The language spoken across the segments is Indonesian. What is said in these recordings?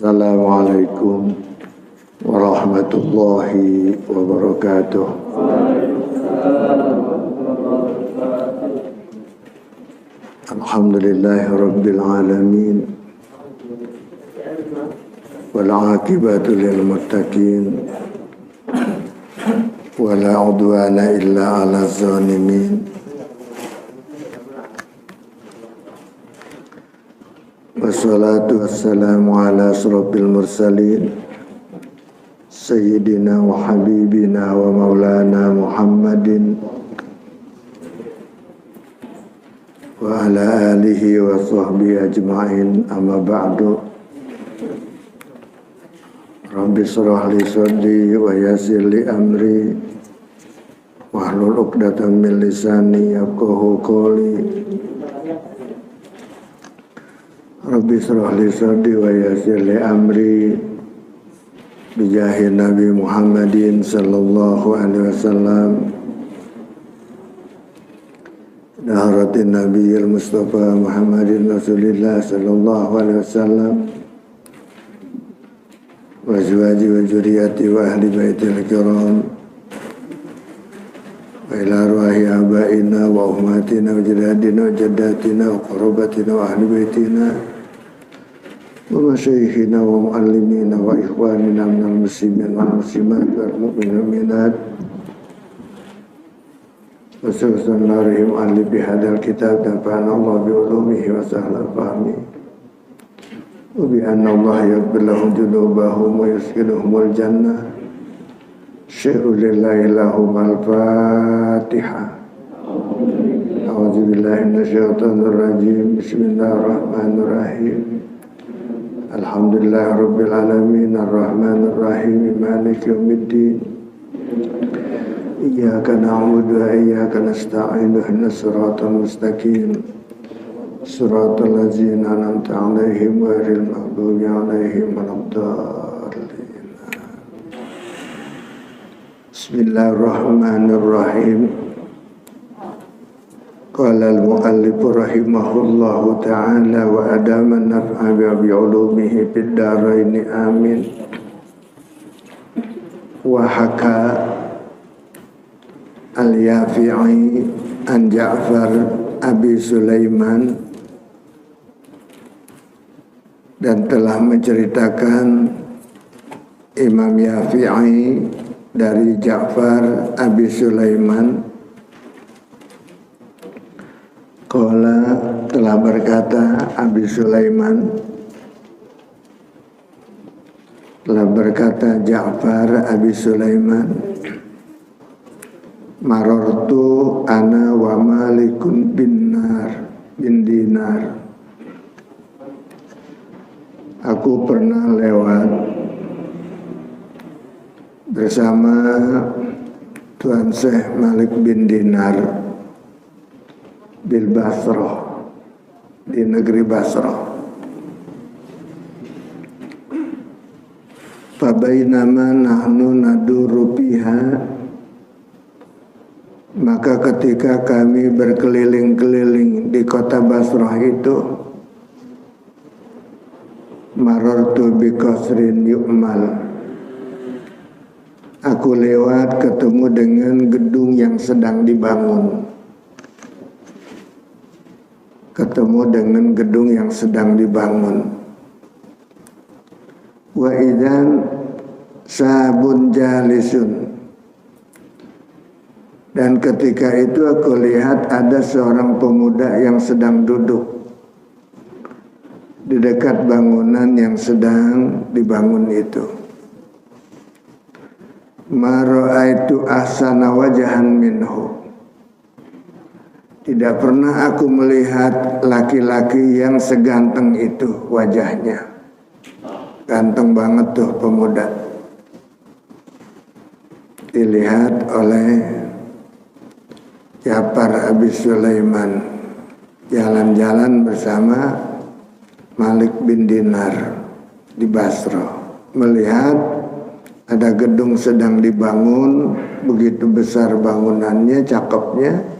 Assalamualaikum warahmatullahi wabarakatuh. Alhamdulillahi rabbil alamin. Wal aqibatu lil muttaqin. Wala udwana illa 'alal zalimin. Wassalatu wassalamu ala asrofil mursalin Sayyidina wa habibina wa maulana Muhammadin wa ala alihi wa sahbihi ajma'in, amma ba'du. Rabbi shrah li sadri wa yassir li amri wahlul 'uqdatam min lisani yafqahu qawli. Rabbi shrah li sadri wa yassir li amri bijahi Nabi Muhammadin sallallahu alaihi wasallam daharatin Nabiyil Mustafa Muhammadin Rasulillah sallallahu alaihi wasallam wa azwaji wa dzurriyyati wa ahli baitil kiram wa ila arwahi abaina wa ummatina wa jadadina wa jaddatina wa qurbatina wa ahli baitina wa masyayikhina wa muallimina wa ikhwanina minal muslimin wal muslimat wal mu'minin minat wa sallallahu alaihi bihadal kitab dan fa'anallahu bi'ulumihi wa sahla fahmi wa bi'annallaha yaghfir lahum dzunubahum wa yusqinuhumul jannah syai'u lillahi lahum al-fatihah. A'udzu billahi minasyaitonir rajim. Bismillahirrahmanirrahim. Alhamdulillah rabbil alamin arrahmanir rahim maliki yaumiddin. Iyyaka na'budu wa iyyaka nasta'in ihdinas siratal mustaqim. Siratal ladzina an'amta 'alaihim ghairil maghdubi 'alaihim waladdallin. Bismillahirrahmanirrahim. Qala al-mu'allif rahimahullahu ta'ala wa adama naf'a bi'ulumihi fid dharain amin. Wa haka al-Yafi'i an Ja'far Abi Sulaiman, dan telah menceritakan Imam Yafi'i dari Ja'far Abi Sulaiman. Qala, telah berkata Abi Sulaiman, telah berkata Ja'far Abi Sulaiman, marartu ana wa Malikun bin dinar. Aku pernah lewat bersama Tuan Syekh Malik bin Dinar bil Basrah, di negeri Basrah. Fabainama nahnu naduru biha, maka ketika kami berkeliling-keliling di kota Basrah itu, marartu bi qasrin yu'mal, aku lewat ketemu dengan gedung yang sedang dibangun. Ketemu dengan gedung yang sedang dibangun. Wa idzan sabun jalisun, dan ketika itu aku lihat ada seorang pemuda yang sedang duduk di dekat bangunan yang sedang dibangun itu. Ma ra'aitu ahsana wajahan minhu, tidak pernah aku melihat laki-laki yang seganteng itu wajahnya. Ganteng banget tuh pemuda. Dilihat oleh Ja'far Abi Sulaiman jalan-jalan bersama Malik bin Dinar di Basrah. Melihat ada gedung sedang dibangun, begitu besar bangunannya, cakepnya.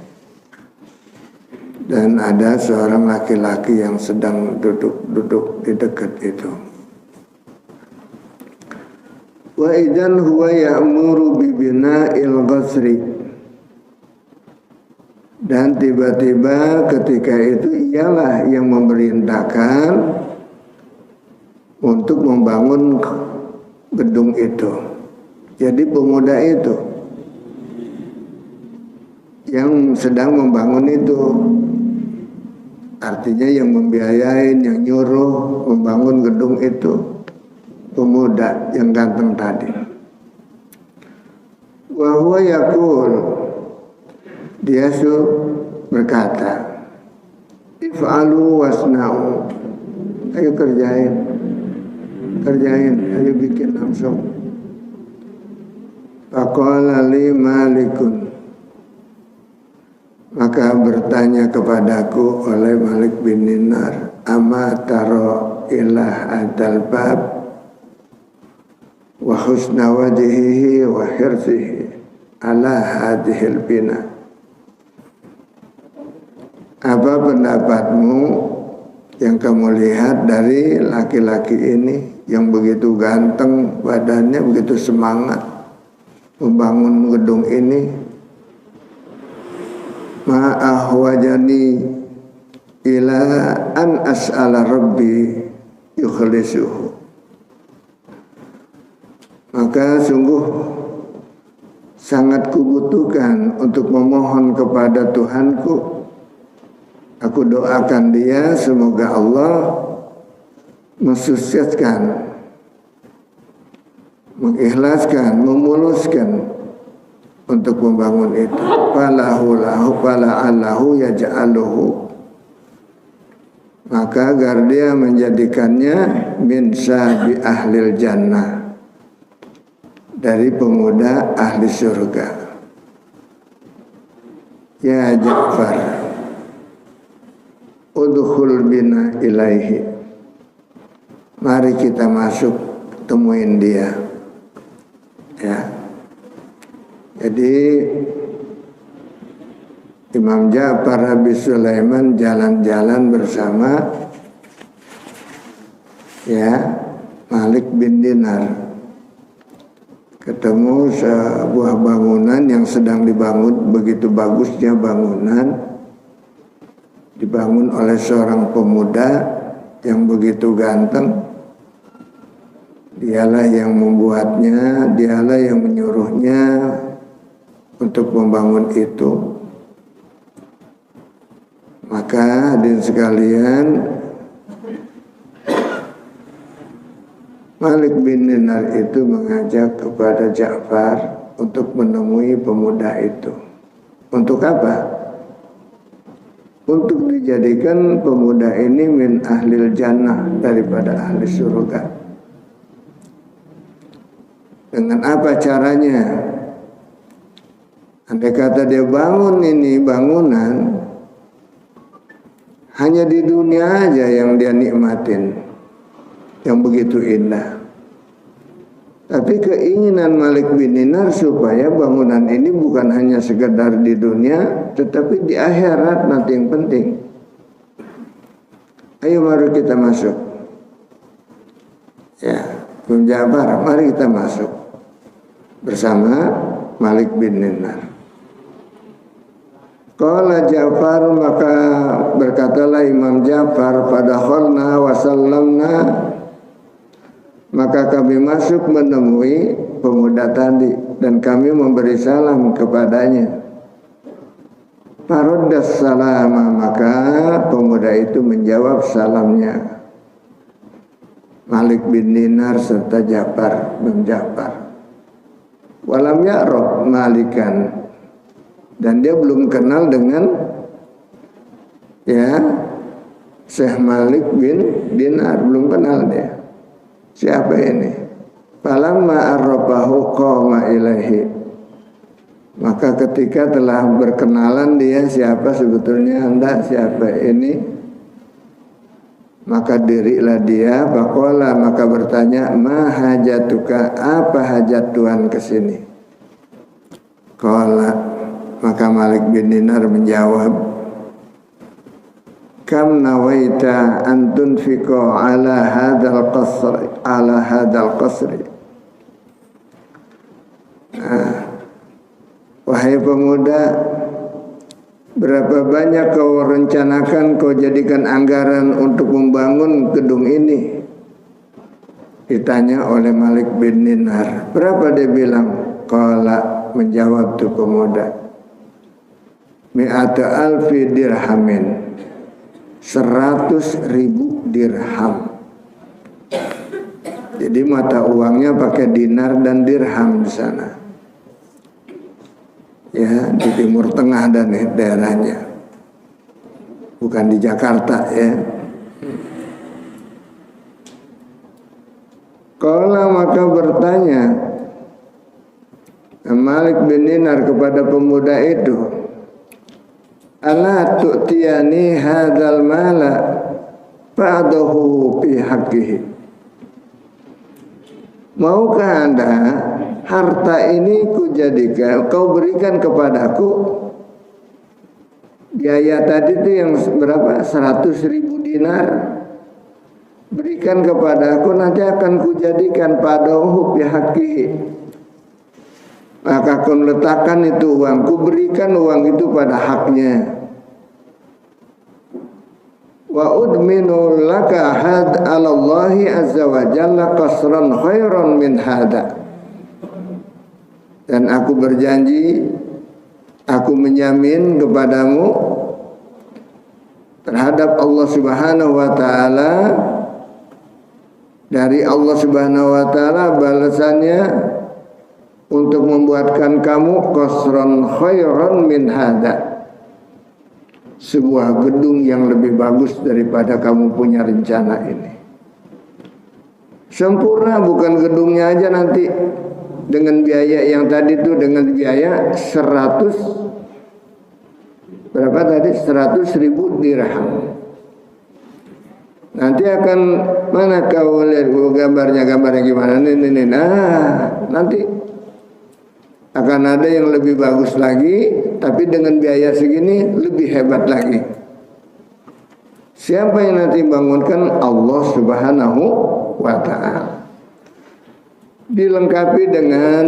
Dan ada seorang laki-laki yang sedang duduk-duduk di dekat itu. Wa idzan huwa ya'muru bi bina'il ghasri. Dan tiba-tiba ketika itu ialah yang memerintahkan untuk membangun gedung itu. Jadi pemuda itu yang sedang membangun itu, artinya yang membiayain, yang nyuruh membangun gedung itu pemuda yang ganteng tadi. Wa huwa yaqul, dia berkata, if'alu wasna'u, ayo kerjain, ayo bikin langsung. Faqala li Malikun, maka bertanya kepadaku oleh Malik bin Dinar, ama taro ilah adal bab wa husna wajhihi wa hirsihi ala hadhil bina. Apa pendapatmu yang kamu lihat dari laki-laki ini yang begitu ganteng, badannya begitu semangat membangun gedung ini? Ma'ahwajani ila an as'ala rabbi yukhlisuhu. Maka sungguh sangat kubutuhkan untuk memohon kepada Tuhanku. Aku doakan dia semoga Allah mensukseskan, mengikhlaskan, memuluskan untuk membangun itu. Fala'allahu yaj'aluhu, maka agar dia menjadikannya min syabi ahlil jannah, dari pemuda ahli surga. Ya Ja'far, udkhul bina ilaihi, mari kita masuk, temuin dia. Ya. Jadi Imam Ja'far habis Sulaiman jalan-jalan bersama Malik bin Dinar. Ketemu sebuah bangunan yang sedang dibangun, begitu bagusnya bangunan, dibangun oleh seorang pemuda yang begitu ganteng. Dialah yang membuatnya, dialah yang menyuruhnya untuk membangun itu. Maka hadirin sekalian, Malik bin Dinar itu mengajak kepada Ja'far untuk menemui pemuda itu. Untuk apa? Untuk dijadikan pemuda ini min ahlil jannah, daripada ahli surga. Dengan apa caranya? Andai kata dia bangun ini bangunan, hanya di dunia aja yang dia nikmatin, yang begitu indah. Tapi keinginan Malik bin Dinar supaya bangunan ini bukan hanya sekedar di dunia, tetapi di akhirat nanti yang penting. Ayo mari kita masuk. Ya, Imam Ja'far, mari kita masuk bersama Malik bin Dinar. Qala Ja'far, maka berkatalah Imam Ja'far, fadakhalna wa sallamna, maka kami masuk menemui pemuda tadi dan kami memberi salam kepadanya. Faraddas salama, maka pemuda itu menjawab salamnya Malik bin Dinar serta Ja'far bin Ja'far. Walam ya'raf Malikan, dan dia belum kenal dengan Syekh Malik bin Dinar, belum kenal dia. Siapa ini? Falamma arrafahu qama ilaihi, maka ketika telah berkenalan dia siapa sebetulnya, Anda siapa ini, maka dirilah dia. Faqala, maka bertanya, ma hajatuka, apa hajat Tuhan kesini? Qala, maka Malik bin Dinar menjawab, kam nawaita an tunfiqa ala hadzal qasri, wahai pemuda, berapa banyak kau rencanakan, kau jadikan anggaran untuk membangun gedung ini? Ditanya oleh Malik bin Dinar. Berapa dia bilang? Qala, menjawab tuh pemuda, mi'ata alfi dirhamin, 100.000 dirham. Jadi mata uangnya pakai dinar dan dirham di sana. Ya, di Timur Tengah dan daerahnya. Bukan di Jakarta ya. Qala, maka bertanya Malik bin Dinar kepada pemuda itu, ala tu'tiyani hadzal mala ba'dahu fi haqqihi. Maukah Anda harta ini kujadikan, kau berikan kepadaku? Biaya tadi itu yang berapa? 100.000 dinar. Berikan kepadaku, nanti akan kujadikan padahu bihaqqihi. Maka aku letakkan itu uang, ku berikan uang itu pada haknya. Wa udminu laka had alallahi azza wa jalla qasran khairan min hada. Dan aku berjanji, aku menjamin kepadamu terhadap Allah Subhanahu wa taala, dari Allah Subhanahu wa taala balasannya untuk membuatkan kamu qasran khairan min hada, sebuah gedung yang lebih bagus daripada kamu punya rencana ini. Sempurna, bukan gedungnya aja nanti dengan biaya yang tadi itu, dengan biaya 100 berapa tadi? 100.000 dirham. Nanti akan mana kau lihat gambarnya gimana? Nih. Nah, nanti akan ada yang lebih bagus lagi, tapi dengan biaya segini lebih hebat lagi. Siapa yang nanti bangunkan? Allah Subhanahu wa ta'ala. Dilengkapi dengan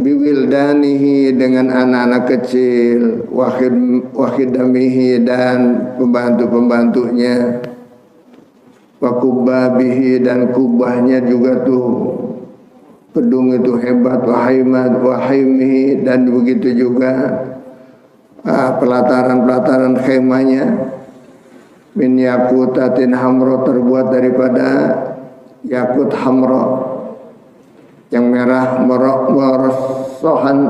biwildanihi, dengan anak-anak kecil, wakhidamihi, dan pembantu-pembantunya, wakubabihi, dan kubahnya juga tuh gedung itu hebat, wahaimihi, dan begitu juga pelataran-pelataran khemahnya, min yakutatin hamro, terbuat daripada yakut hamro yang merah,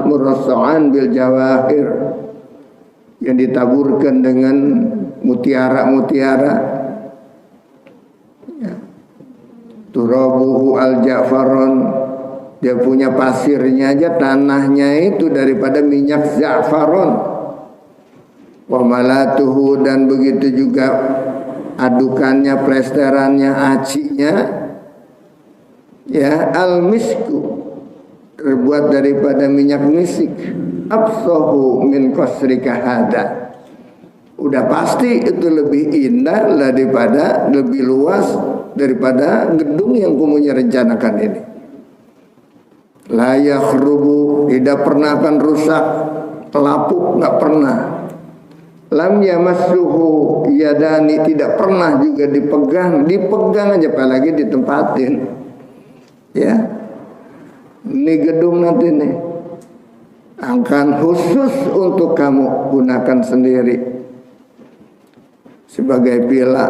murassohan bil jawahir, yang ditaburkan dengan mutiara-mutiara. Ya. Turabuhu al-ja'faron, dia punya pasirnya aja, tanahnya itu daripada minyak za'faron. Wa malatuhu, dan begitu juga adukannya, plesterannya, acinya, ya, al-misku, terbuat daripada minyak misik. Absahu min qasrika hada, udah pasti itu lebih indah daripada, lebih luas daripada gedung yang kamu rencanakan ini. La yakhrubu, tidak pernah akan rusak, telapuk nggak pernah. Lam yamassuhu yadani, tidak pernah juga dipegang aja, apalagi ditempatin. Ya, ini gedung nanti nih akan khusus untuk kamu gunakan sendiri sebagai villa.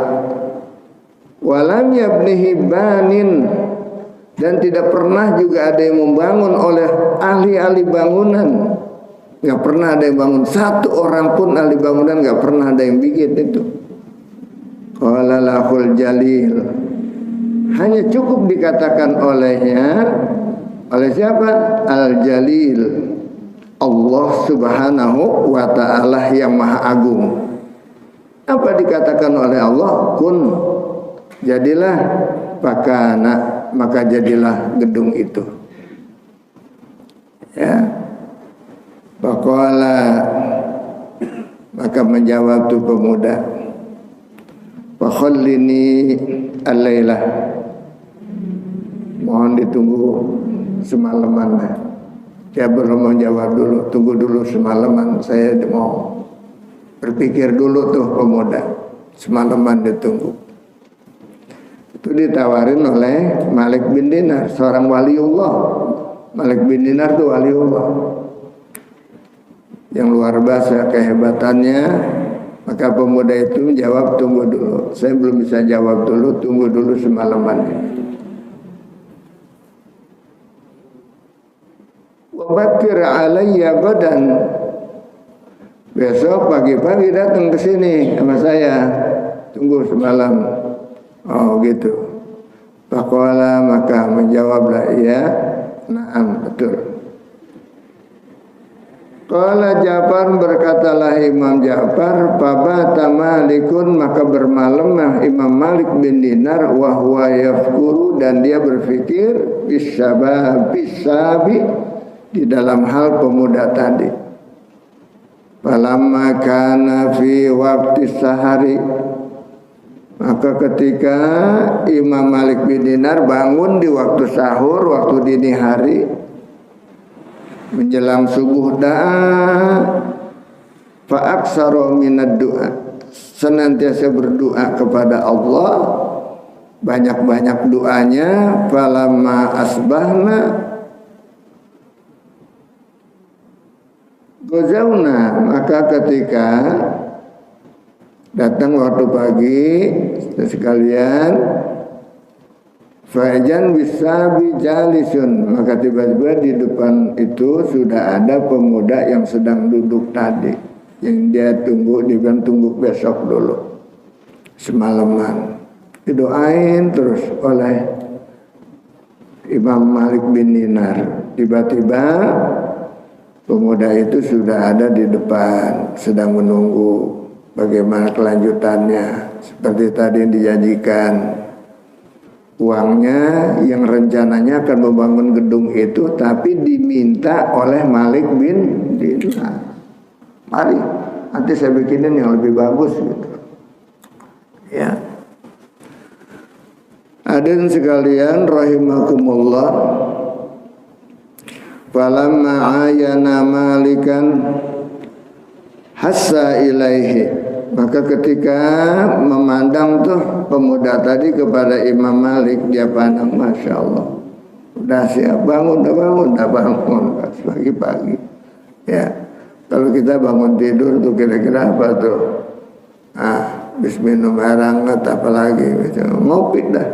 Walam yabnihi banin, dan tidak pernah juga ada yang membangun oleh ahli-ahli bangunan. Nggak pernah ada yang bangun, satu orang pun ahli bangunan nggak pernah ada yang bikin itu. Qala lahul jalil, hanya cukup dikatakan olehnya, oleh siapa? Al-Jalil, Allah Subhanahu wa ta'ala yang maha agung. Apa dikatakan oleh Allah? Kun, jadilah, fakana, maka jadilah gedung itu. Ya. Faqala, maka menjawab tuh pemuda, fakhallini al-lailah, mohon ditunggu semalaman. Dia belum mau jawab dulu, tunggu dulu semalaman, saya mau berpikir dulu tuh pemuda. Semalaman ditunggu. Itu ditawarin oleh Malik bin Dinar, seorang waliullah. Malik bin Dinar itu waliullah yang luar biasa kehebatannya. Maka pemuda itu menjawab, tunggu dulu, saya belum bisa jawab dulu, tunggu dulu semalaman. Wabakir alayya badan, besok pagi-pagi datang ke sini sama saya, tunggu semalam. Oh gitu. Faqala, maka menjawablah ia, na'am, betul. Qala Ja'far, berkatalah Imam Ja'far, fabata Malikun, maka bermalamlah Imam Malik bin Dinar, wa huwa yafkuru, dan dia berfikir bisabi, di dalam hal pemuda tadi. Falamma kana fi waqti sahari, maka ketika Imam Malik bin Dinar bangun di waktu sahur, waktu dini hari, menjelang subuh, fa'aksaro minad du'a, senantiasa berdoa kepada Allah, banyak-banyak doanya. Falamma asbahna Gozauna, maka ketika datang waktu pagi sekalian, fajan bisa bijalisun, maka tiba-tiba di depan itu sudah ada pemuda yang sedang duduk tadi, yang dia tunggu, dia bilang tunggu besok dulu, semalaman. Didoain terus oleh Imam Malik bin Dinar. Tiba-tiba pemuda itu sudah ada di depan, sedang menunggu bagaimana kelanjutannya. Seperti tadi yang dijanjikan, uangnya yang rencananya akan membangun gedung itu, tapi diminta oleh Malik bin Dinar. Mari, nanti saya bikinin yang lebih bagus gitu. Ya. Hadirin sekalian rahimakumullah, falamma ayana Malikan hassa ilaihi, maka ketika memandang tuh pemuda tadi kepada Imam Malik, dia pandang, Masya Allah, udah siap bangun, udah bangun pagi-pagi. Ya, kalau kita bangun tidur tuh kira-kira apa tuh? Habis minum air hangat, apalagi ngopi dah.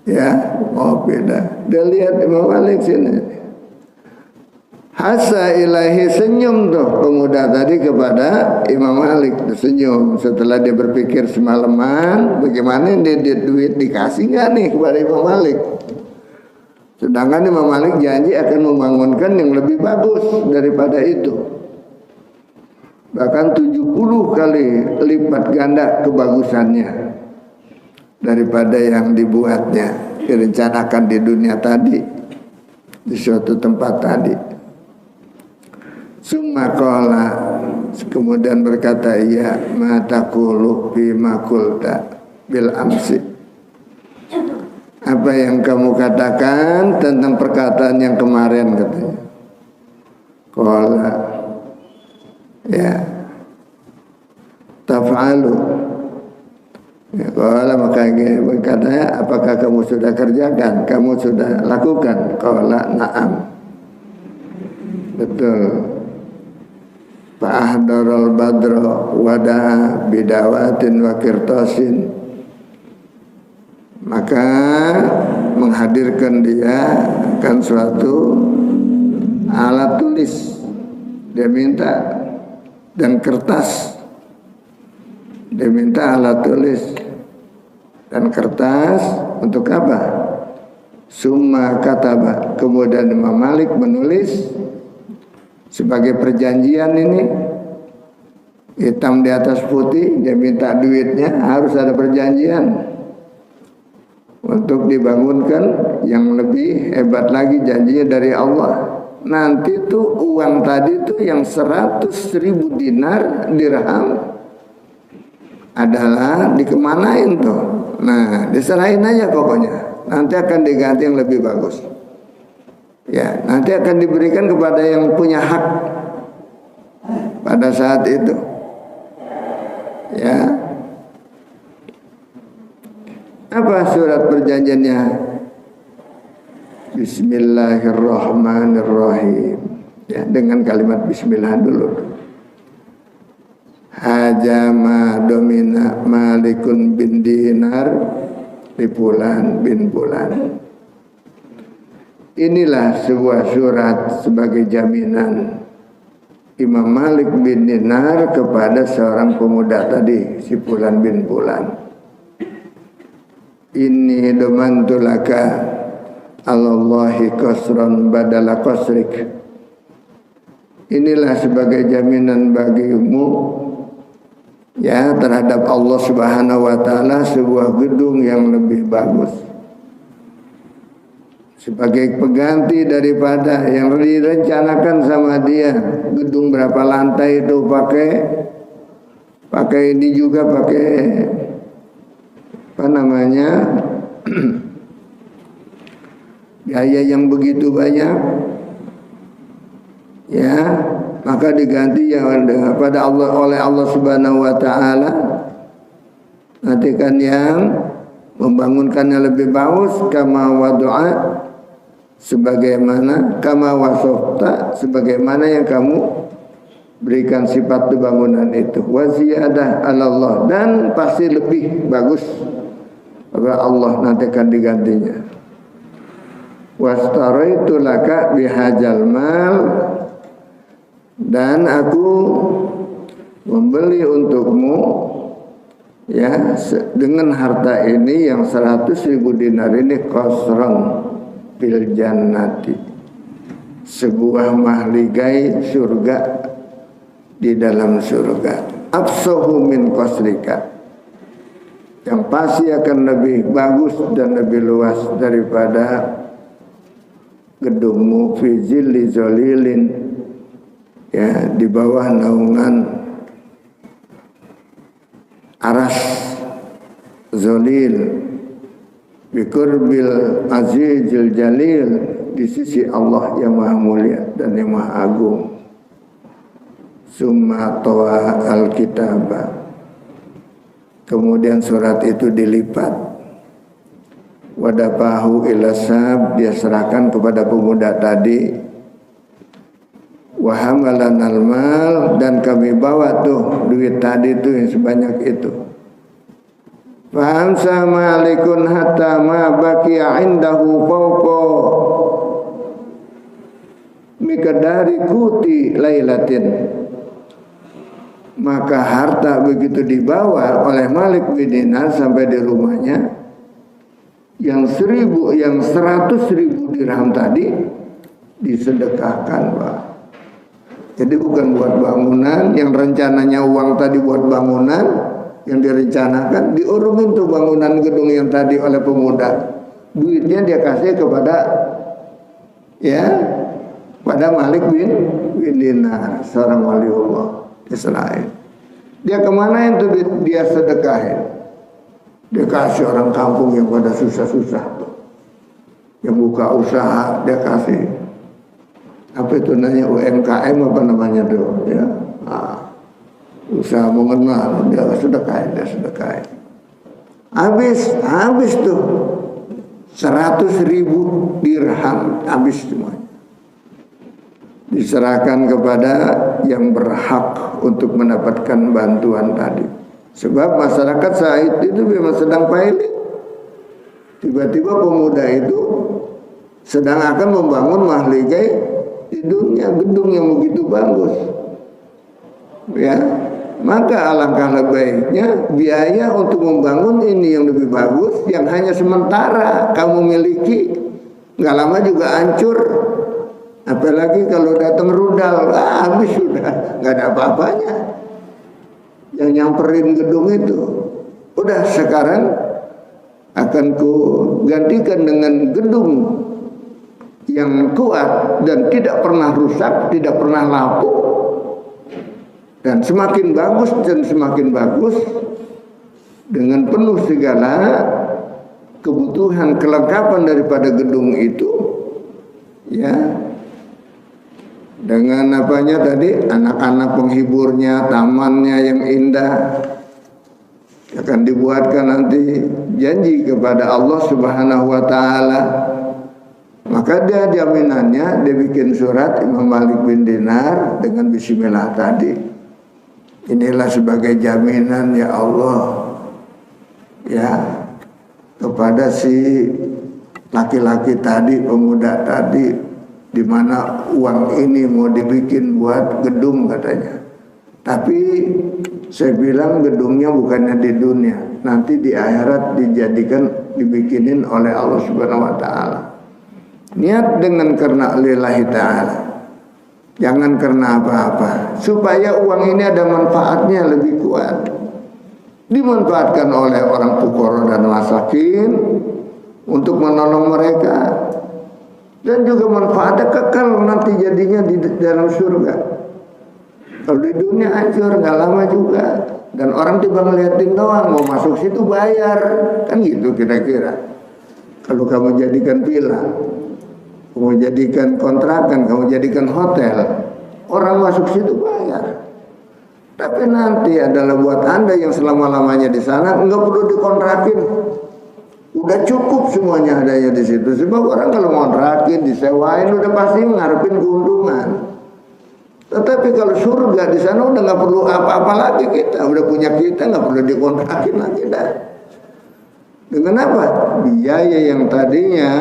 Ya, ngopi dah. Dia lihat Imam Malik sini, hasa ilahi, senyum tuh pemuda tadi kepada Imam Malik, senyum setelah dia berpikir semalaman bagaimana dia duit dikasih nggak nih kepada Imam Malik. Sedangkan Imam Malik janji akan membangunkan yang lebih bagus daripada itu, bahkan 70 kali lipat ganda kebagusannya daripada yang dibuatnya, direncanakan di dunia tadi, di suatu tempat tadi. Summa qala, kemudian berkata, ya mataqulu bima qulta bil amsi, apa yang kamu katakan tentang perkataan yang kemarin, katanya. Qala, ya taf'alu, ya, qala, maka katanya, apakah kamu sudah kerjakan, kamu sudah lakukan? Qala na'am, betul. Fa'ahdarul badra wada'a bidawatin wa kirtasin, maka menghadirkan dia akan suatu alat tulis, dia minta, dan kertas, dia minta alat tulis dan kertas untuk apa? Summa kataba, kemudian Imam Malik menulis sebagai perjanjian ini, hitam di atas putih, dia minta duitnya, harus ada perjanjian untuk dibangunkan yang lebih hebat lagi, janjinya dari Allah. Nanti tuh uang tadi tuh yang 100.000 dinar dirham adalah dikemanain tuh? Nah, diserahin aja pokoknya, nanti akan diganti yang lebih bagus. Ya, nanti akan diberikan kepada yang punya hak pada saat itu. Ya. Apa surat perjanjiannya? Bismillahirrahmanirrahim. Ya, dengan kalimat bismillah dulu. Hajama domina malikun bin dinar li Fulan bin Fulan. Inilah sebuah surat sebagai jaminan Imam Malik bin Dinar kepada seorang pemuda tadi, si Fulan bin Fulan. Inni domantu laka alallahi qasran badala qasrik. Inilah sebagai jaminan bagimu ya terhadap Allah Subhanahu wa taala sebuah gedung yang lebih bagus. Sebagai pengganti daripada yang direncanakan sama dia, gedung berapa lantai itu pakai ini juga pakai apa namanya biaya yang begitu banyak, ya maka diganti yang pada Allah oleh Allah Subhanahu Wa Taala. Nanti kan yang membangunkannya lebih bagus, kama wadu'a sebagaimana kama wasofta sebagaimana yang kamu berikan sifat bangunan itu, waziyadah Allah, dan pasti lebih bagus kepada Allah nanti akan digantinya. Wastaraitu laka bihajal mal, dan aku membeli untukmu ya dengan harta ini yang 100.000 dinar ini qasran fil jannati, sebuah mahligai surga di dalam surga. Afsahu min qasrika, yang pasti akan lebih bagus dan lebih luas daripada gedungmu, fi zilli zalilin, ya di bawah naungan aras zalil, biqurbil azizil jalil, di sisi Allah yang maha mulia dan yang maha agung. Summa tawa al-kitaba, kemudian surat itu dilipat. Wadapahu ilasab, dia serahkan kepada pemuda tadi. Wahamalan al-mal, dan kami bawa tuh duit tadi tuh yang sebanyak itu. Faham sama malikun hatta ma baqiya indahu fawqa miqdari kuti lailatin. Maka harta begitu dibawa oleh Malik bin Dinar sampai di rumahnya, yang 100.000 dirham tadi disedekahkan, Pak. Jadi bukan buat bangunan, yang rencananya uang tadi buat bangunan, yang direncanakan diurungin tuh bangunan gedung yang tadi oleh pemuda. Duitnya dia kasih kepada pada Malik bin Dinar, seorang waliullah Israel. Dia kemana itu dia sedekahin? Dia kasih orang kampung yang pada susah-susah tuh, yang buka usaha dia kasih. Apa itu namanya, UMKM apa namanya tuh ya, usaha mengenal, dia sedekahin. Habis tuh 100.000 dirham, habis semuanya. Diserahkan kepada yang berhak untuk mendapatkan bantuan tadi. Sebab masyarakat saat itu memang sedang pailit. Tiba-tiba pemuda itu sedang akan membangun mahligai di dunia, gedung yang begitu bagus. Ya, maka alangkah baiknya biaya untuk membangun ini yang lebih bagus, yang hanya sementara kamu miliki, nggak lama juga hancur. Apalagi kalau datang rudal, habis sudah, nggak ada apa-apanya. Yang nyamperin gedung itu, udah sekarang akan ku gantikan dengan gedung yang kuat dan tidak pernah rusak, tidak pernah lapuk, dan semakin bagus dengan penuh segala kebutuhan kelengkapan daripada gedung itu. ya, dengan apanya tadi, anak-anak penghiburnya, tamannya yang indah, akan dibuatkan nanti janji kepada Allah Subhanahu wa taala. Maka dia jaminannya, dia bikin surat Imam Malik bin Dinar dengan bismillah tadi. Inilah sebagai jaminan ya Allah, ya, kepada si laki-laki tadi, pemuda tadi, di mana uang ini mau dibikin buat gedung katanya. Tapi saya bilang gedungnya bukannya di dunia, nanti di akhirat dibikinin oleh Allah Subhanahu wa taala. Niat dengan karena lillahi ta'ala, jangan karena apa-apa, supaya uang ini ada manfaatnya lebih kuat, dimanfaatkan oleh orang fuqara dan masakin untuk menolong mereka, dan juga manfaatnya kekal nanti jadinya di dalam surga. Kalau di dunia hancur, nggak lama juga, dan orang tiba ngeliatin doang, mau masuk situ bayar, kan gitu kira-kira. Kalau kamu jadikan villa, kamu jadikan kontrakan, kamu jadikan hotel, orang masuk situ bayar. Tapi nanti adalah buat Anda yang selama-lamanya di sana, nggak perlu dikontrakin, udah cukup semuanya adanya di situ. Sebab orang kalau kontrakin, disewain, udah pasti ngarepin keuntungan. Tetapi kalau surga di sana udah nggak perlu apa-apa lagi, kita udah punya, kita nggak perlu dikontrakin lagi dah. Dengan apa? Biaya yang tadinya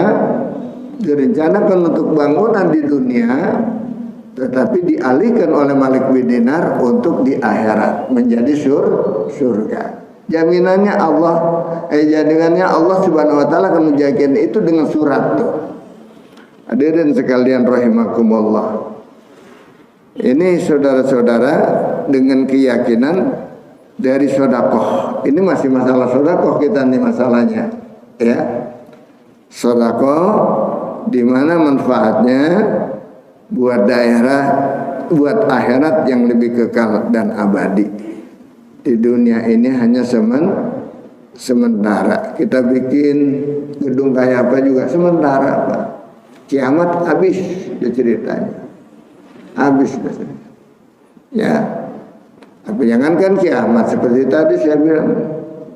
direncanakan untuk bangunan di dunia, tetapi dialihkan oleh Malik bin Dinar untuk di akhirat menjadi surga. Jaminannya Allah, jaminannya Allah Subhanahu wa taala akan menjaga itu dengan surat tuh. Hadirin sekalian rahimakumullah. Ini saudara-saudara dengan keyakinan dari sedekah. Ini masih masalah sedekah kita nih masalahnya, ya. Sedekah di mana manfaatnya buat daerah, buat akhirat yang lebih kekal dan abadi. Di dunia ini hanya sementara. Kita bikin gedung kayak apa juga sementara, Pak. Kiamat habis ceritanya. Habis. Ya. Tapi jangankan kiamat, seperti tadi saya bilang,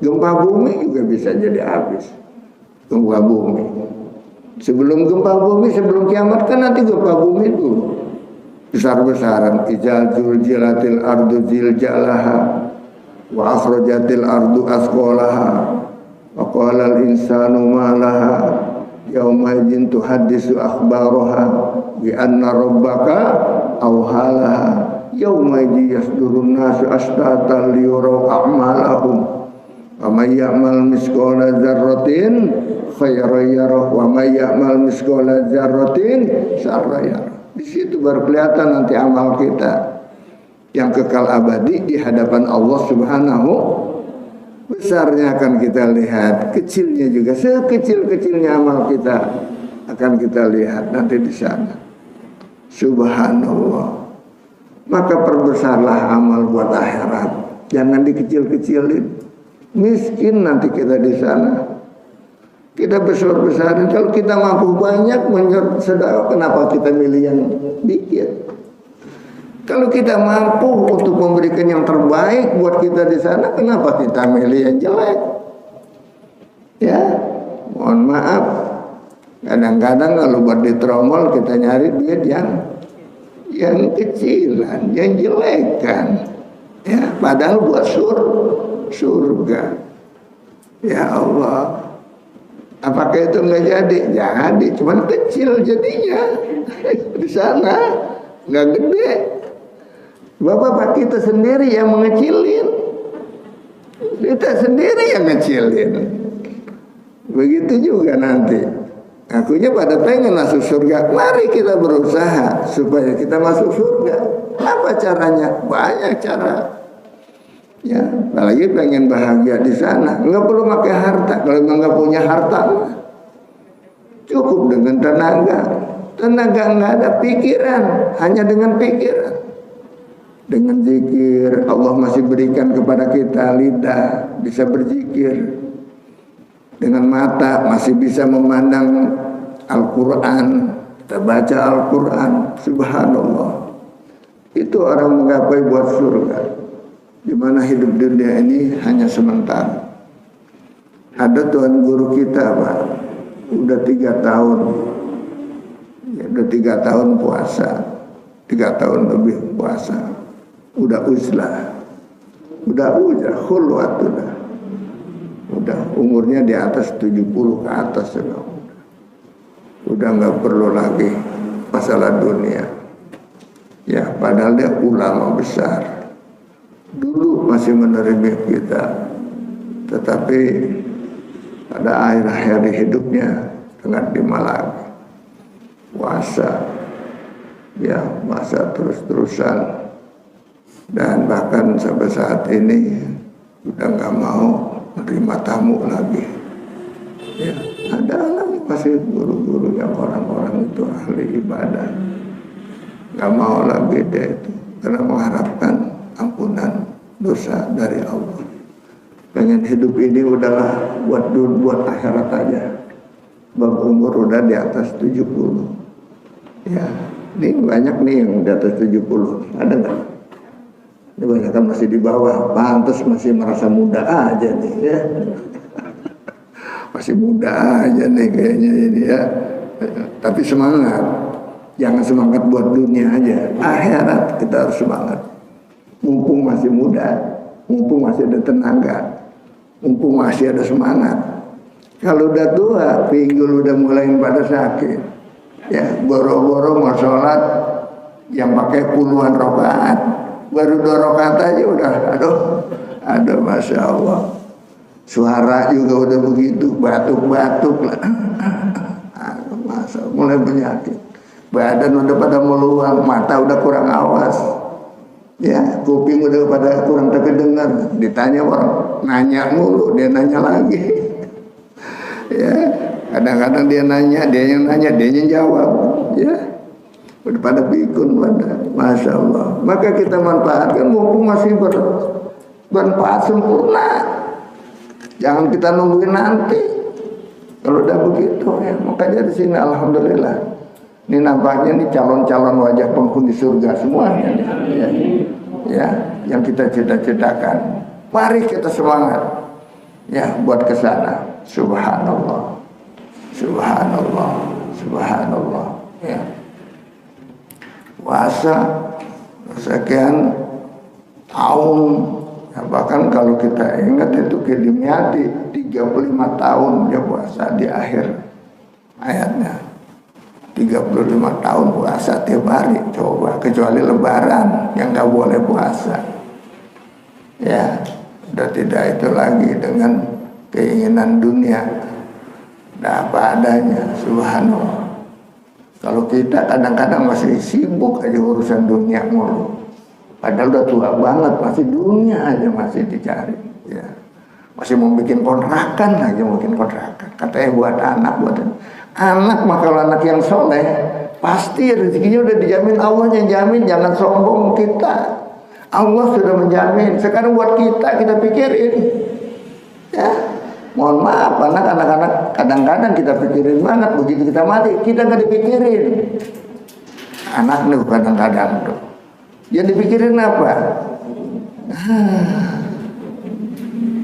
gempa bumi juga bisa jadi habis. Gempa bumi. Sebelum gempa bumi, sebelum kiamat kan nanti gempa bumi itu besar-besaran. Ijal zuljilatil ardu ziljalaha wa akhrajatil ardu asqalaha wa qala al insanu ma laha yauma idzin tuhaddisu akhbaraha bi anna rabbaka awhalaha yauma idzi yasdurun nasu ashtatan liyuraw a'malahum wa may ya'mal misqala dzarratin khairan yarah wa may ya'mal misqala dzarratin syarran yarah. Di situ baru kelihatan nanti amal kita yang kekal abadi di hadapan Allah Subhanahu. Besarnya akan kita lihat, kecilnya juga sekecil-kecilnya amal kita akan kita lihat nanti di sana. Subhanallah. Maka perbesarlah amal buat akhirat, jangan dikecil-kecilin. Miskin nanti kita di sana, kita besar-besarin. Kalau kita mampu banyak sedekah, kenapa kita milih yang dikit? Kalau kita mampu untuk memberikan yang terbaik buat kita di sana, kenapa kita milih yang jelek? Ya, mohon maaf. Kadang-kadang kalau buat ditromol kita nyari duit yang kecilan, yang jelek kan. Ya, padahal buat surga. Ya Allah. Apakah itu nggak jadi? Jadi, cuman kecil jadinya di sana, nggak gede. Bapak kita sendiri yang mengecilin, kita sendiri yang ngecilin. Begitu juga nanti. Akunya pada pengen masuk surga. Mari kita berusaha supaya kita masuk surga. Apa caranya? Banyak cara. Ya, apalagi pengen bahagia di sana. Nggak perlu pakai harta. Kalau nggak punya harta, cukup dengan tenaga. Tenaga nggak ada, pikiran. Hanya dengan pikiran. Dengan zikir, Allah masih berikan kepada kita lidah, bisa berzikir. Dengan mata masih bisa memandang Al-Quran, kita baca Al-Quran, subhanallah, itu orang menggapai buat surga. Di mana hidup dunia ini hanya sementara. Ada tuan guru kita, Pak, udah 3 tahun, ya, udah 3 tahun puasa, 3 tahun lebih puasa, udah uzlah, khulwat, udah umurnya di atas 70 ke atas, udah nggak perlu lagi masalah dunia. Ya, padahal dia ulama besar, dulu masih menerima kita, tetapi pada akhir-akhir di hidupnya sangat dimalaki, puasa, ya, puasa terus-terusan, dan bahkan sampai saat ini udah nggak mau menerima tamu lagi. Ya, ada lagi masih guru-guru yang orang-orang itu ahli ibadah, nggak mau lagi dia itu karena mengharapkan ampunan dosa dari Allah. Pengen hidup ini udahlah buat akhirat aja. Berumur udah di atas 70. Ya, ini banyak nih yang di atas 70. Ada nggak? Ini banyak kan masih di bawah. Pantas masih merasa muda aja nih, ya. Masih muda aja nih kayaknya ini, ya. Tapi semangat. Jangan semangat buat dunia aja. Akhirat kita harus semangat. Mumpung masih muda, mumpung masih ada tenaga, mumpung masih ada semangat. Kalau udah tua, pinggul udah mulai pada sakit, ya, boro-boro mau sholat yang pakai puluhan rakaat, baru 2 rakaat aja udah, aduh, masya Allah, suara juga udah begitu, batuk-batuk lah, masa mulai penyakit, badan udah pada meluang, mata udah kurang awas. Ya, kuping udah pada kurang terdengar. Ditanya orang, nanya mulu, dia nanya lagi. Ya, kadang-kadang dia nanya, dia yang nanya, dia yang jawab. Ya, udah pada pikun pada, masya Allah. Maka kita manfaatkan mumpung masih bermanfaat sempurna. Jangan kita nungguin nanti. Kalau udah begitu, ya, makanya di sini alhamdulillah. Ini nampaknya nih calon-calon wajah penghuni surga semuanya, ya, yang kita cita-citakan. Mari kita semangat, ya, buat ke sana. Subhanallah, subhanallah, subhanallah. Ya, puasa sekian tahun, ya, bahkan kalau kita ingat itu Dimyati 35 tahun dia puasa di akhir ayatnya. 35 tahun puasa tiap hari, coba, kecuali lebaran yang gak boleh puasa. Ya, udah tidak itu lagi dengan keinginan dunia, udah apa adanya, subhanallah. Kalau kita kadang-kadang masih sibuk aja urusan dunia mulu, padahal udah tua banget, masih dunia aja masih dicari, ya. Masih mau bikin kontrakan lagi, mungkin kontrakan, katanya buat anak, mah kalau anak yang soleh pasti rezekinya udah dijamin, Allah yang jamin. Jangan sombong kita, Allah sudah menjamin. Sekarang buat kita pikirin, ya. Mohon maaf, anak-anak kadang-kadang kita pikirin banget, begitu kita mati kita nggak dipikirin. Anak nih kadang-kadang tuh yang dipikirin apa?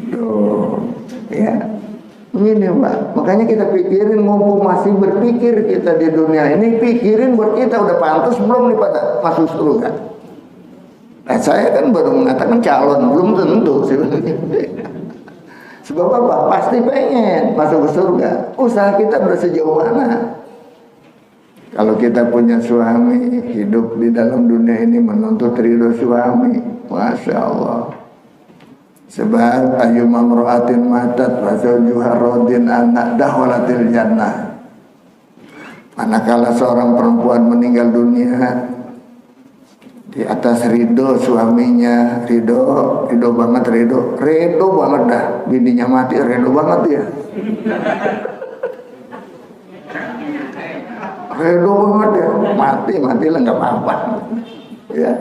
Tuh, ya. Ini Pak, makanya kita pikirin, mumpung masih berpikir kita di dunia ini, pikirin buat kita udah pantas belum nih pada masuk surga. Nah, saya kan baru mengatakan calon, belum tentu sebenarnya. Sebab apa? Pasti pengen masuk ke surga. Usaha kita udah sejauh mana? Kalau kita punya suami, hidup di dalam dunia ini menuntut ridho suami, masya Allah. Sebab ayyuma mra'atin matat wa zawjuha radin anak dahwalatil jannah. Manakala seorang perempuan meninggal dunia di atas ridho suaminya, ridho banget dah, bininya mati ridho banget ya, ridho banget ya, mati lah nggak apa-apa, ya.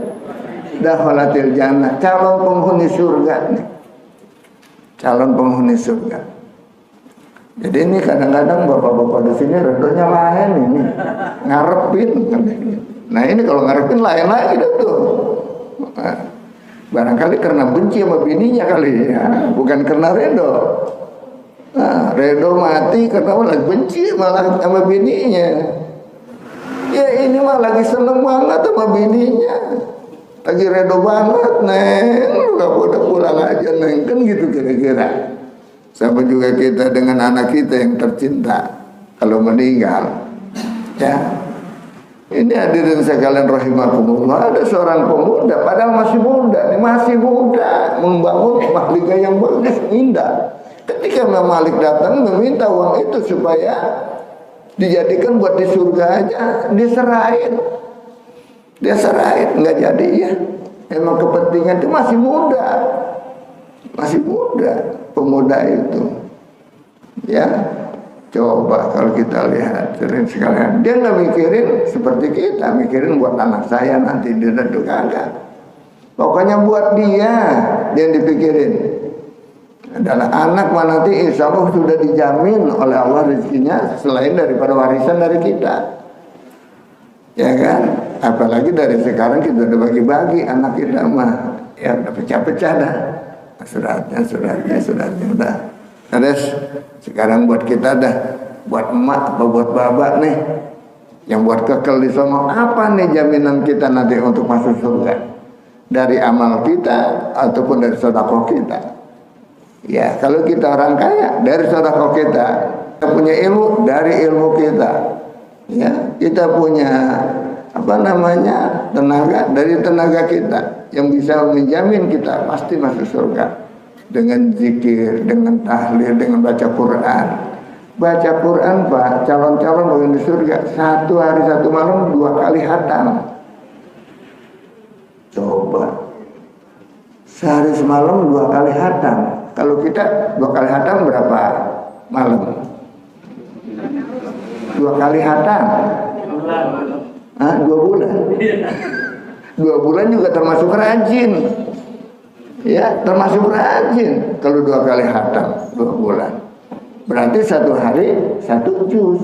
Dahwalatil jannah, calon penghuni surga nih. Calon penghuni surga. Jadi ini kadang-kadang bapak-bapak di sini redonya lain ini, ngarepin. Nah ini kalau ngarepin lain lagi tuh. Nah, barangkali karena benci sama bininya kali ya, bukan karena redo. Nah, redo mati karena malah benci malah sama bininya. Ya ini mah lagi seneng banget sama bininya, lagi redo banget, neng, lu gak boleh pulang aja neng, kan gitu kira-kira. Sama juga kita dengan anak kita yang tercinta kalau meninggal, ya. Ini hadirin sekalian rahimakumullah, ada seorang pemuda, padahal masih muda, membangun rumah liga yang bagus, indah. Ketika Imam Malik datang meminta uang itu supaya dijadikan buat di surga aja, diserahin, nggak jadi ya. Emang kepentingan itu masih muda pemuda itu, ya. Coba kalau kita lihat sering sekalian, dia nggak mikirin seperti kita, mikirin buat anak saya nanti dia kagak. Pokoknya buat dia yang dipikirin adalah anak mana nanti insya Allah sudah dijamin oleh Allah rezekinya selain daripada warisan dari kita, ya kan? Apalagi dari sekarang kita udah bagi-bagi anak kita mah, ya udah pecah-pecah dah. Suratnya udah. Terus sekarang buat kita dah, buat emak apa buat bapak nih, yang buat kekal di sono, apa nih jaminan kita nanti untuk masuk surga? Dari amal kita ataupun dari sedekah kita? Ya kalau kita orang kaya, dari sedekah kita punya ilmu, dari ilmu kita, ya kita punya tenaga, dari tenaga kita yang bisa menjamin kita pasti masuk surga dengan zikir, dengan tahlil, dengan baca Quran. Baca Quran Pak, calon-calon penghuni surga 1 hari 1 malam 2 kali khatam. Coba sehari semalam 2 kali khatam. Kalau kita 2 kali khatam berapa malam? 2 kali khatam 2 bulan. 2 bulan juga termasuk rajin. Ya, termasuk rajin. Kalau 2 kali khatam 2 bulan. Berarti 1 hari 1 juz.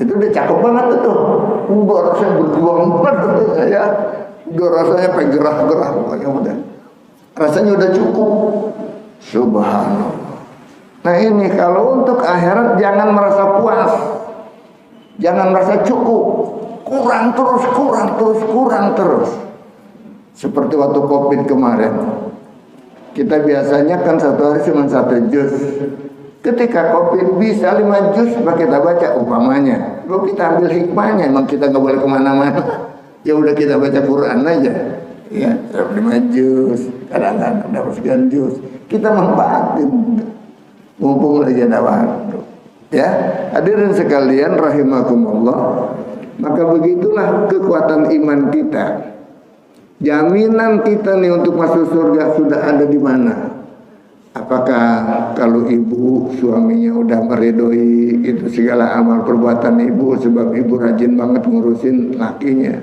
Itu udah cakep banget tuh. Gua rasanya berjuang banget ya. Gua rasanya pengen gerah-gerah pokoknya udah. Rasanya udah cukup. Subhanallah. Nah ini kalau untuk akhirat jangan merasa puas. Jangan merasa cukup. Kurang terus. Seperti waktu Covid kemarin. Kita biasanya kan 1 hari cuma 1 juz. Ketika Covid bisa 5 juz kita baca umpamanya. Lalu kita ambil hikmahnya, emang kita nggak boleh kemana-mana. Ya udah kita baca Quran aja. Ya, 5 juz, kadang-kadang dapat sekian juz. Kita manfaatin. Mumpung lagi ada waktu. Ya, hadirin sekalian rahimakumullah. Maka begitulah kekuatan iman kita. Jaminan kita nih untuk masuk surga sudah ada di mana? Apakah kalau ibu suaminya udah meridoi itu segala amal perbuatan ibu, sebab ibu rajin banget ngurusin lakinya.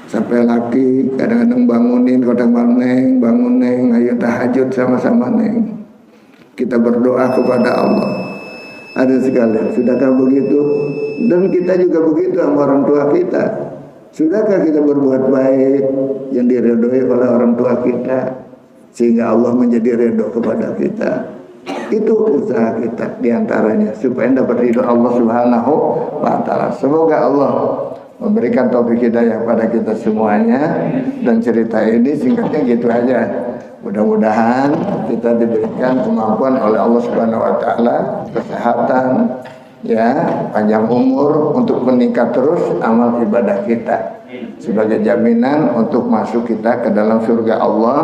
Sampai laki kadang-kadang bangun neng, ayo tahajud sama-sama neng. Kita berdoa kepada Allah. Ada sekalian, sudahkah begitu? Dan kita juga begitu sama orang tua kita. Sudahkah kita berbuat baik yang diridhoi oleh orang tua kita sehingga Allah menjadi ridho kepada kita? Itu usaha kita diantaranya supaya dapat ridho Allah Subhanahu wa taala. Semoga Allah memberikan taufik hidayah pada kita semuanya. Dan cerita ini singkatnya gitu aja. Mudah-mudahan kita diberikan kemampuan oleh Allah Subhanahu wa taala, kesehatan, ya, panjang umur untuk meningkat terus amal ibadah kita sebagai jaminan untuk masuk kita ke dalam surga Allah,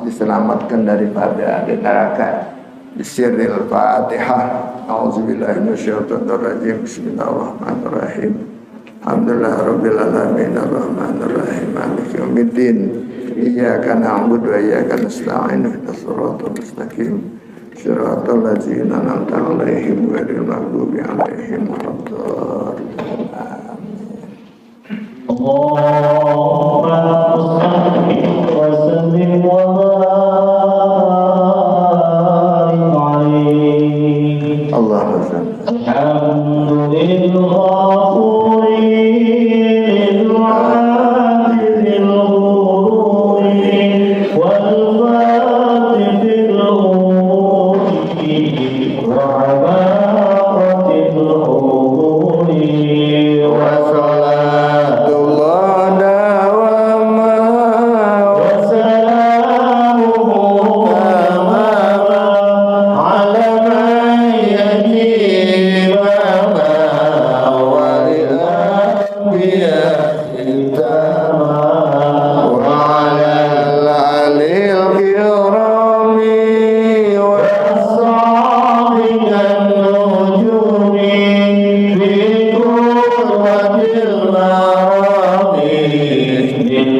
diselamatkan daripada neraka. Bisirril Fatihah. A'udzubillahi minasyaitonir rajim. Bismillahirrahmanirrahim. Alhamdulillahirabbil alamin arrahmanir rahim maliki yaumiddin. Iyyaka na'budu wa iyyaka nasta'in ihdinas siratal mustaqim. Shiratal ladzina an'amta 'alaihim ghairil maghdubi 'alaihim waladdallin. Allahumma shalli wa sallim wa barik 'alaihi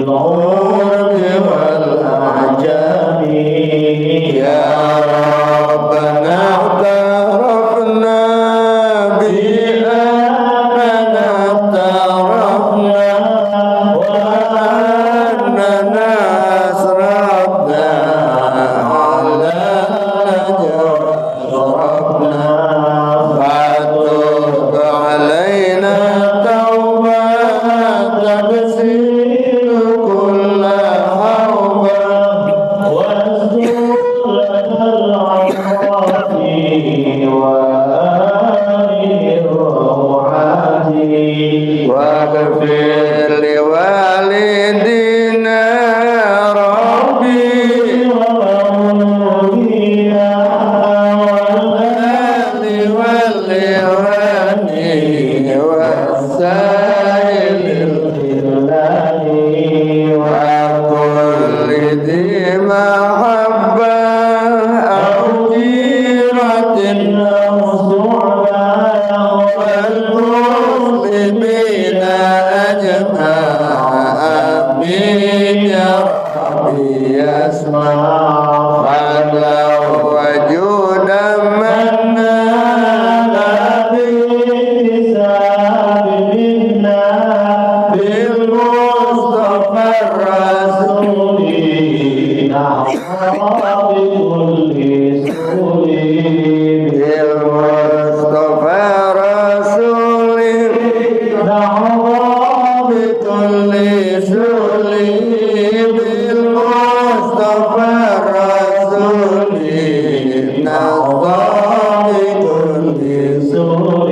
العرب والأعجم يا ربنا اعترفنا بأننا اعترفنا وأننا أسرفنا على جربنا فتب علينا توبة تغسل كل حوبة واستر لنا العورات وآمن الروعات واغفر لوالدينا ربي ومولينا والأهل والإخوان والسائل الخلان وكل ذي محبة أو جيرة أو صحبة والمسلمين أجمعين آمين يا ربي اسمع فلو وجودا منا بالحساب منا بالمصطفى الرسول نحظى بكل سهول بالمصطفى الرسول نحظى بكل سهول بالمصطفى الرسول نحظى بكل سهول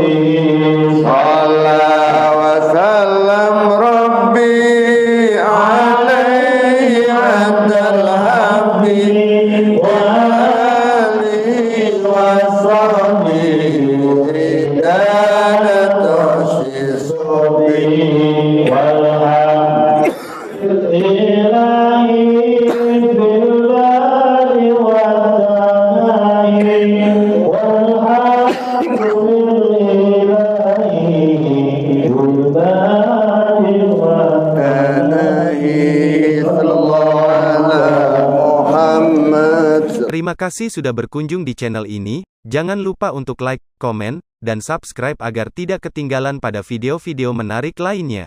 صلى وسلم ربي عليه عبد الهب وآله وصحبه دانة الصبي والحمد إلهي بالله والثناء والحمد لله بالله والثناء صلى الله على محمد. Terima kasih sudah berkunjung di channel ini. Jangan lupa untuk like, komen, dan subscribe agar tidak ketinggalan pada video-video menarik lainnya.